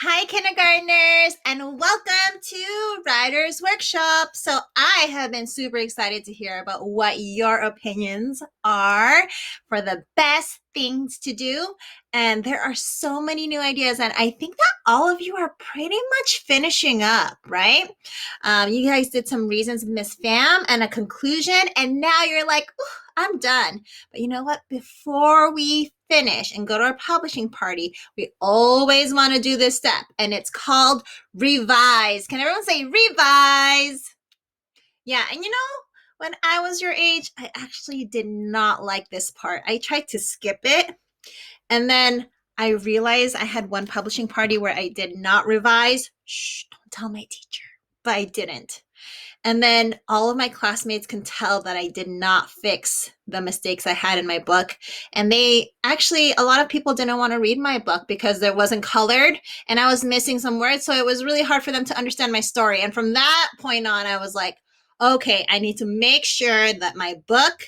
Hi, kindergartners, and welcome to Writer's Workshop. So, I have been super excited to hear about what your opinions are for the best things to do. And there are so many new ideas, and I think that all of you are pretty much finishing up, right? You guys did some reasons, Miss Fam, and a conclusion, and now you're like, I'm done. But you know what? Before we finish and go to our publishing party, we always want to do this step, and it's called revise. Can everyone say revise? Yeah, and when I was your age, I actually did not like this part. I tried to skip it, and then I realized I had one publishing party where I did not revise. Shh, don't tell my teacher. But I didn't. And then all of my classmates can tell that I did not fix the mistakes I had in my book. And a lot of people didn't want to read my book because it wasn't colored and I was missing some words. So it was really hard for them to understand my story. And from that point on, I was like, okay, I need to make sure that my book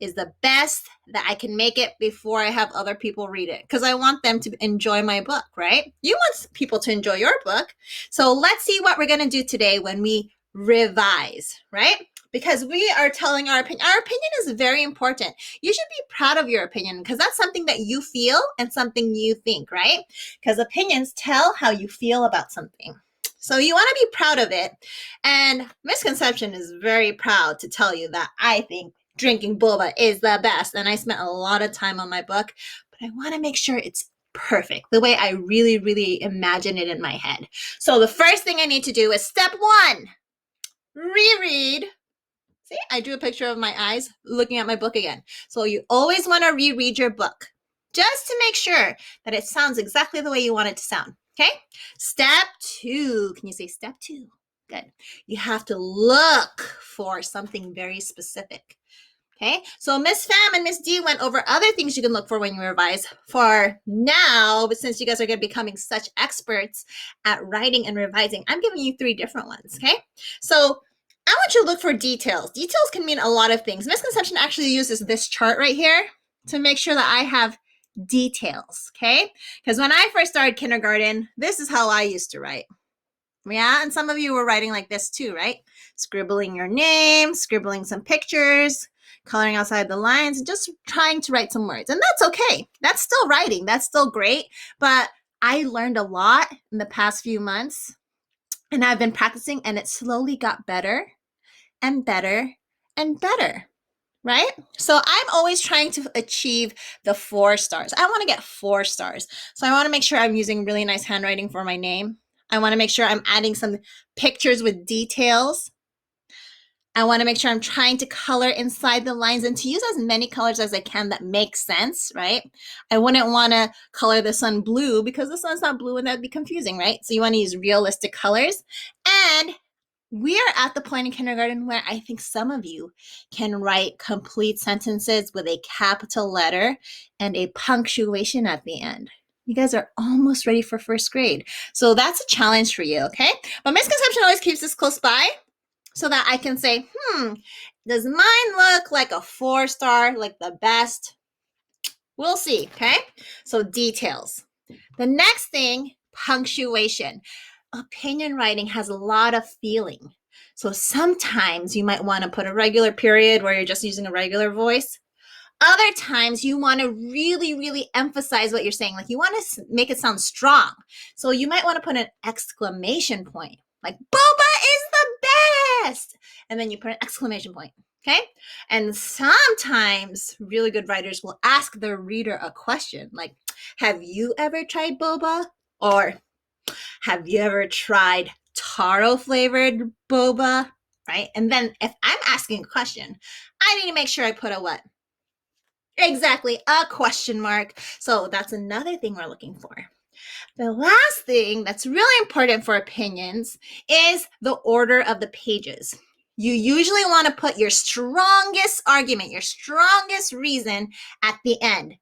is the best that I can make it before I have other people read it. Because I want them to enjoy my book, right? You want people to enjoy your book. So let's see what we're going to do today when we revise, right? Because we are telling our opinion. Our opinion is very important. You should be proud of your opinion because that's something that you feel and something you think, right? Because opinions tell how you feel about something. So you want to be proud of it. And Misconception is very proud to tell you that I think drinking boba is the best. And I spent a lot of time on my book, but I want to make sure it's perfect, the way I really, really imagine it in my head. So the first thing I need to do is step one, reread. See, I drew a picture of my eyes looking at my book again. So you always want to reread your book just to make sure that it sounds exactly the way you want it to sound. Okay? Step two. Can you say step two? Good. You have to look for something very specific. Okay, so Miss Fam and Miss D went over other things you can look for when you revise. For now, but since you guys are going to be becoming such experts at writing and revising, I'm giving you 3 different ones. Okay, so I want you to look for details. Details can mean a lot of things. Misconception actually uses this chart right here to make sure that I have details. Okay, because when I first started kindergarten, this is how I used to write. Yeah, and some of you were writing like this too, right? Scribbling your name, scribbling some pictures, coloring outside the lines, and just trying to write some words. And that's okay. That's still writing. That's still great. But I learned a lot in the past few months, and I've been practicing, and it slowly got better and better and better. Right? So I'm always trying to achieve the 4 stars. I want to get 4 stars. So I want to make sure I'm using really nice handwriting for my name. I want to make sure I'm adding some pictures with details. I want to make sure I'm trying to color inside the lines and to use as many colors as I can that make sense, right? I wouldn't want to color the sun blue because the sun's not blue and that'd be confusing, right? So you want to use realistic colors. And we are at the point in kindergarten where I think some of you can write complete sentences with a capital letter and a punctuation at the end. You guys are almost ready for first grade. So that's a challenge for you, okay? But Misconception always keeps this close by so that I can say, does mine look like a 4-star, like the best? We'll see, okay? So details. The next thing, punctuation. Opinion writing has a lot of feeling. So sometimes you might want to put a regular period where you're just using a regular voice. Other times you want to really, really emphasize what you're saying. Like you want to make it sound strong. So you might want to put an exclamation point, like boba is the best. And then you put an exclamation point. Okay. And sometimes really good writers will ask their reader a question like, have you ever tried boba? Or have you ever tried taro flavored boba? Right? And then if I'm asking a question, I need to make sure I put a what? Exactly, a question mark. So that's another thing we're looking for. The last thing that's really important for opinions is the order of the pages. You usually want to put your strongest argument, your strongest reason at the end,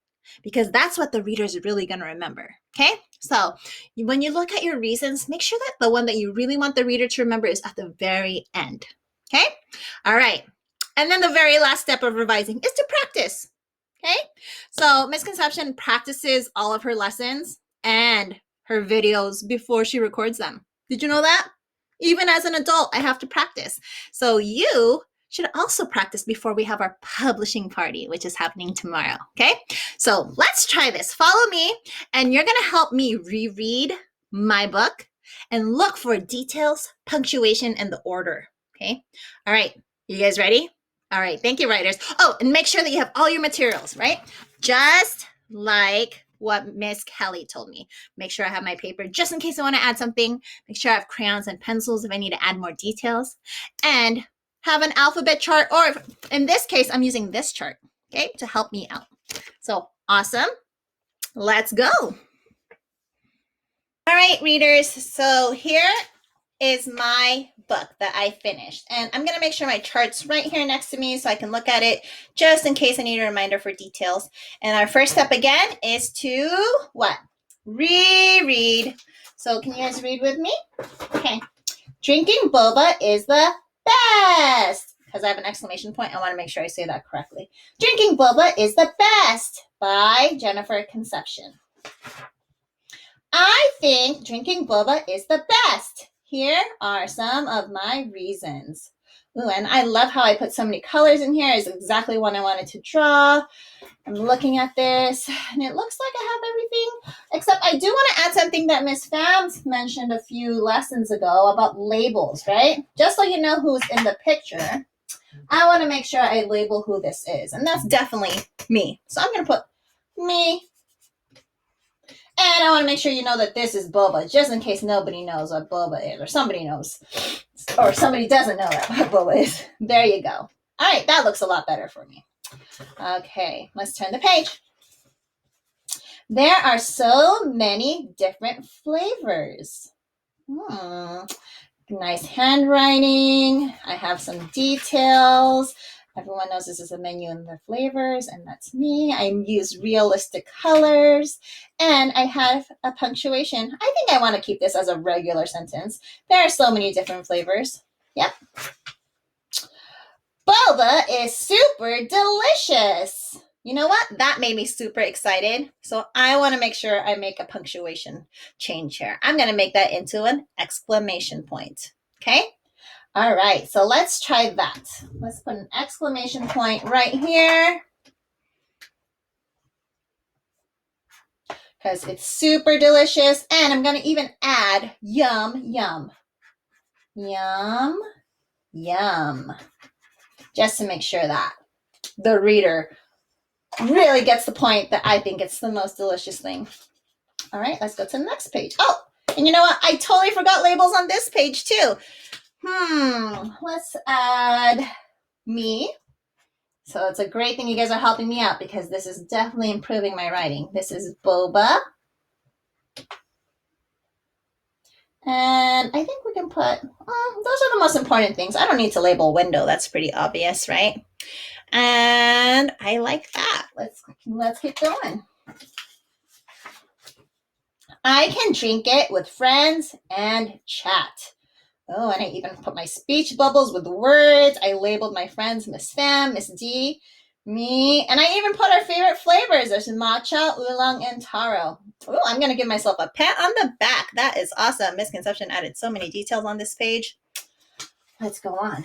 because that's what the reader is really going to remember. Okay? So when you look at your reasons, make sure that the one that you really want the reader to remember is at the very end. Okay? All right. And then the very last step of revising is to practice. Okay? So Misconception practices all of her lessons, and her videos before she records them. Did you know that? Even as an adult, I have to practice. So you should also practice before we have our publishing party, which is happening tomorrow. Okay? So let's try this. Follow me, and you're going to help me reread my book and look for details, punctuation, and the order. Okay? All right. You guys ready? All right. Thank you, writers. Oh, and make sure that you have all your materials, right? Just like what Miss Kelly told me. Make sure I have my paper just in case I want to add something. Make sure I have crayons and pencils if I need to add more details. And have an alphabet chart, or if, in this case, I'm using this chart, okay, to help me out. So awesome. Let's go. All right, readers. So here is my book that I finished. And I'm going to make sure my chart's right here next to me so I can look at it just in case I need a reminder for details. And our first step again is to what? Reread. So can you guys read with me? Okay. Drinking boba is the best. Because I have an exclamation point, I want to make sure I say that correctly. Drinking boba is the best by Jennifer Conception. I think drinking boba is the best. Here are some of my reasons. Ooh, and I love how I put so many colors in here. It's exactly what I wanted to draw. I'm looking at this, and it looks like I have everything, except I do want to add something that Miss Fams mentioned a few lessons ago about labels, right? Just so you know who's in the picture, I want to make sure I label who this is, and that's definitely me. So I'm going to put me. And I want to make sure you know that this is boba, just in case nobody knows what boba is, or somebody knows, or somebody doesn't know what boba is. There you go. All right, that looks a lot better for me. Okay, let's turn the page. There are so many different flavors. Nice handwriting. I have some details. Everyone knows this is a menu in the flavors, and that's me. I use realistic colors, and I have a punctuation. I think I want to keep this as a regular sentence. There are so many different flavors. Yep. Boba is super delicious. You know what? That made me super excited. So I want to make sure I make a punctuation change here. I'm going to make that into an exclamation point. Okay? All right, so let's try that. Let's put an exclamation point right here because it's super delicious. And I'm going to even add yum, yum. Yum, yum. Just to make sure that the reader really gets the point that I think it's the most delicious thing. All right, let's go to the next page. Oh, and you know what? I totally forgot labels on this page too. Let's add me. So it's a great thing you guys are helping me out because this is definitely improving my writing. This is boba. And I think we can put, those are the most important things. I don't need to label window. That's pretty obvious, right? And I like that. Let's keep going. I can drink it with friends and chat. Oh, and I even put my speech bubbles with words. I labeled my friends Miss Fam, Miss D, me, and I even put our favorite flavors. There's matcha, oolong, and taro. Oh, I'm going to give myself a pat on the back. That is awesome. Miss Conception added so many details on this page. Let's go on.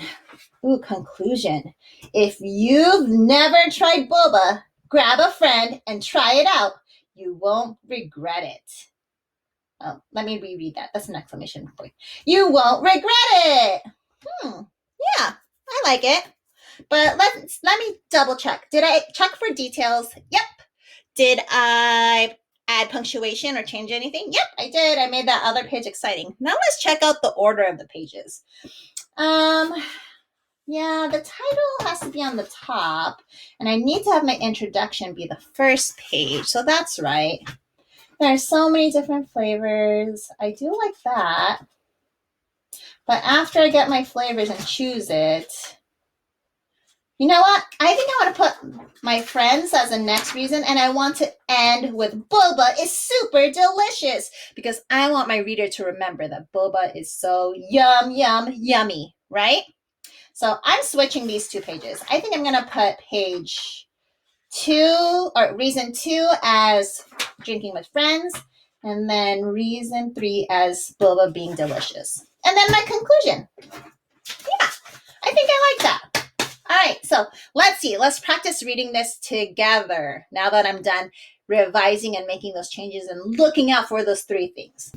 Ooh, conclusion. If you've never tried boba, grab a friend and try it out. You won't regret it. Oh, let me reread that. That's an exclamation point. You won't regret it. Yeah, I like it. But let me double check. Did I check for details? Yep. Did I add punctuation or change anything? Yep, I did. I made that other page exciting. Now let's check out the order of the pages. Yeah, the title has to be on the top, and I need to have my introduction be the first page. So that's right. There are so many different flavors. I do like that. But after I get my flavors and choose it, you know what? I think I want to put my friends as the next reason, and I want to end with boba is super delicious because I want my reader to remember that boba is so yum, yum, yummy, right? So I'm switching these two pages. I think I'm going to put page 2 or reason 2 as drinking with friends, And then reason 3 as boba being delicious. And then my conclusion. Yeah, I think I like that. All right, so let's see. Let's practice reading this together now that I'm done revising and making those changes and looking out for those 3 things.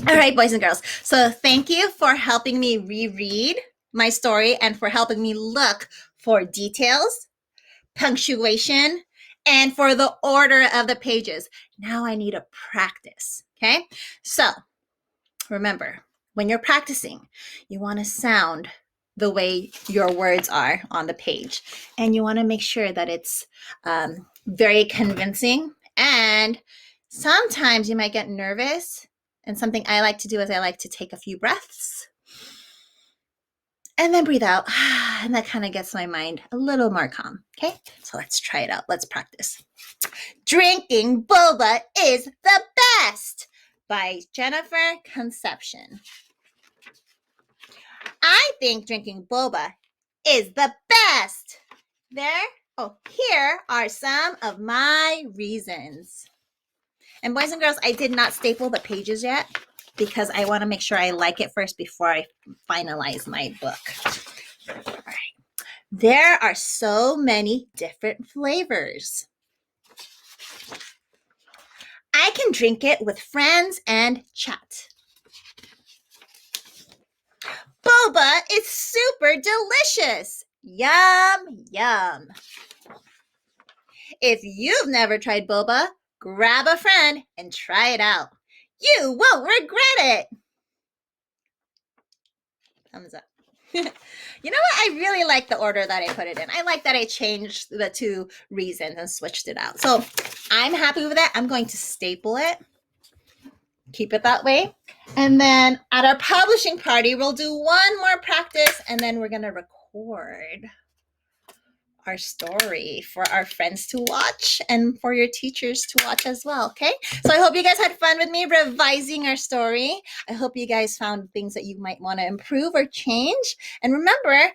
All right, boys and girls. So thank you for helping me reread my story and for helping me look for details, punctuation, and for the order of the pages. Now I need to practice, okay? So remember, when you're practicing, you want to sound the way your words are on the page. And you want to make sure that it's very convincing. And sometimes you might get nervous. And something I like to do is I like to take a few breaths and then breathe out. And that kind of gets my mind a little more calm. Okay, so let's try it out. Let's practice. Drinking boba is the best by Jennifer Conception. I think drinking boba is the best. Here are some of my reasons. And boys and girls, I did not staple the pages yet because I want to make sure I like it first before I finalize my book. All right. There are so many different flavors. I can drink it with friends and chat. Boba is super delicious. Yum, yum. If you've never tried boba, grab a friend and try it out. You won't regret it. Thumbs up. You know what? I really like the order that I put it in. I like that I changed the 2 reasons and switched it out. So I'm happy with that. I'm going to staple it. Keep it that way. And then at our publishing party, we'll do one more practice and then we're going to record our story for our friends to watch and for your teachers to watch as well. Okay, so I hope you guys had fun with me revising our story. I hope you guys found things that you might want to improve or change. And remember,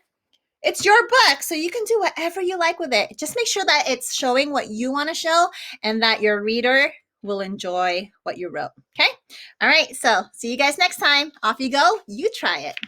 it's your book, so you can do whatever you like with it. Just make sure that it's showing what you want to show and that your reader will enjoy what you wrote. Okay, all right, so see you guys next time. Off you go. You try it.